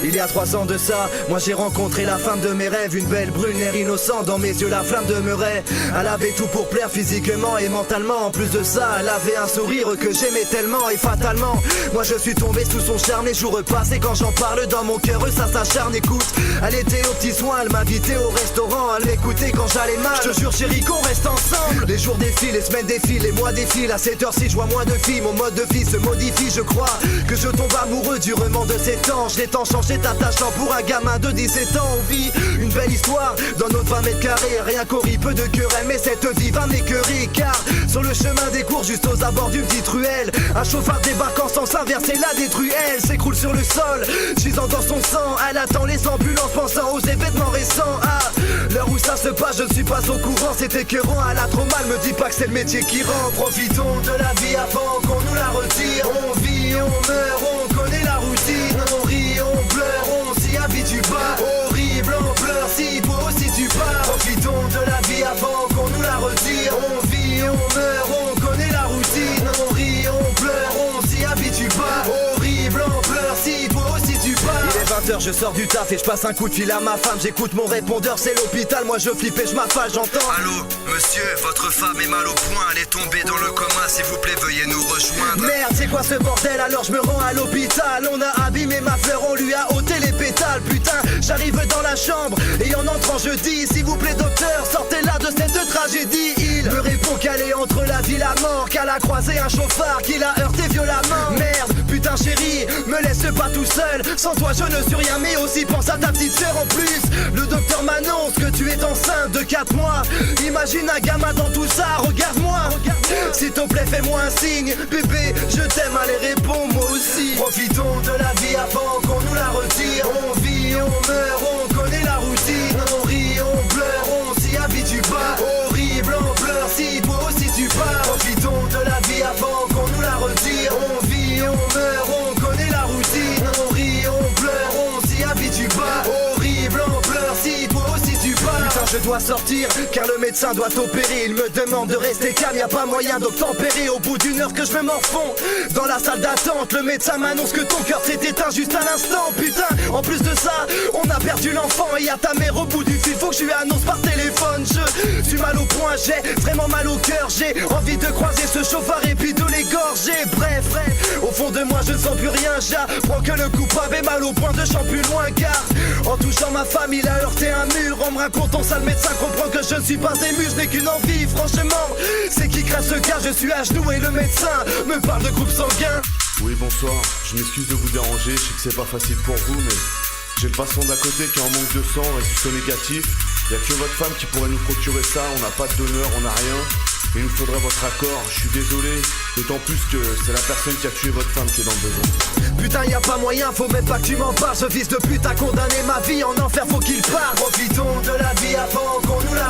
Il y a 3 ans de ça, moi j'ai rencontré la femme de mes rêves. Une belle brune, air innocent, dans mes yeux la flamme demeurait. Elle avait tout pour plaire physiquement et mentalement. En plus de ça, elle avait un sourire que j'aimais tellement. Et fatalement, moi je suis tombé sous son charme. Les jours passent et quand j'en parle dans mon cœur, ça s'acharne. Écoute, elle était aux petits soins, elle m'invitait au restaurant. Elle m'écoutait quand j'allais mal, je te jure chérie qu'on reste ensemble. Les jours défilent, les semaines défilent, les mois défilent. À cette heure-ci je vois moins de filles, mon mode de vie se modifie. Je crois que je tombe amoureux durement de ces temps. Je les temps changé t'attachant pour un gamin de 17 ans. On vit une belle histoire dans notre 20 mètres carrés. Rien qu'au peu de querelle, mais cette vie va m'écœurer. Car sur le chemin des cours, juste aux abords d'une petite ruelle, un chauffard débarque en sens inverse et la détruit. Elle s'écroule sur le sol, gisant dans son sang. Elle attend les ambulances pensant aux événements récents. Ah, l'heure où ça se passe, je ne suis pas au courant. C'est écœurant, elle a trop mal, me dis pas que c'est le métier qui rend. Profitons de la vie avant qu'on nous la retire. On vit, on meurt, on connaît la routine. On rit, on pleure, on s'y habitue pas. Horrible, on pleure, si beau si tu pars. Profitons de la vie avant qu'on nous la retire. On vit, on meurt, on connaît la routine. On rit, on pleure, on s'y habitue pas. Horrible, on pleure, si beau si tu pars. Il est 20h, je sors du taf et je passe un coup de fil à ma femme. J'écoute mon répondeur, c'est l'hôpital. Moi je flippe et je m'affale, j'entends. Allô, monsieur, votre femme est mal au point. Elle est tombée dans le coma, s'il vous plaît, veuillez nous rejoindre. Merde, c'est quoi ce bordel? Alors je me rends à l'hôpital. On a abîmé ma fleur, on lui a ôté les pétales. Putain, j'arrive dans la chambre et en entrant je dis: s'il vous plaît docteur, sortez-la de cette tragédie. Il me répond qu'elle est entre la vie et la mort, qu'elle a croisé un chauffard qui l'a heurté violemment. Merde, putain chérie, me laisse pas tout seul. Sans toi je ne suis rien, mais aussi pense à ta petite sœur. En plus, le docteur m'annonce que tu es enceinte de 4 mois. Imagine un gamin dans tout ça, regarde-moi. S'il te plaît fais-moi un signe, bébé, je t'aime, allez réponds moi aussi. Profitons de la vie avant qu'on nous la retire. On vit, on meurt, on connaît la routine. On rit, on pleure, on s'y habitue pas. Horrible, on pleure, si beau si tu pars. Profitons de la vie avant qu'on nous la retire. On vit, on meurt, on connaît la routine. On rit, on pleure, on s'y habitue pas. Horrible, on pleure, si beau si tu pars. Putain je dois sortir car le médecin doit opérer. Il me demande de rester calme, y a pas moyen d'obtempérer. Au bout d'une heure que je me morfonds dans la salle d'attente, le médecin m'annonce que ton cœur s'est éteint juste à l'instant. Putain, en plus de ça, on a perdu l'enfant. Et y'a ta mère au bout du fil, faut que je lui annonce par téléphone. Je suis mal au point, j'ai vraiment mal au cœur. J'ai envie de croiser ce chauffard et puis de l'égorger. Bref, au fond de moi je ne sens plus rien. J'apprends que le coupable est mal au point, de chant plus loin. Car en touchant ma femme il a heurté un mur. En me racontant ça le médecin comprend que je ne suis pas ému. Je n'ai qu'une envie franchement, c'est qui crève ce gars. Je suis à genoux et le médecin me parle de groupe sanguin. Oui bonsoir, je m'excuse de vous déranger, je sais que c'est pas facile pour vous mais j'ai le patient d'à côté qui est en manque de sang, résultat négatif. Il n'y a que votre femme qui pourrait nous procurer ça, on n'a pas de donneur, on n'a rien. Il nous faudrait votre accord, je suis désolé, d'autant plus que c'est la personne qui a tué votre femme qui est dans le besoin. Putain y a pas moyen, faut même pas que tu m'en parles. Ce fils de pute a condamné ma vie en enfer, faut qu'il parte. Profitons de la vie avant qu'on nous la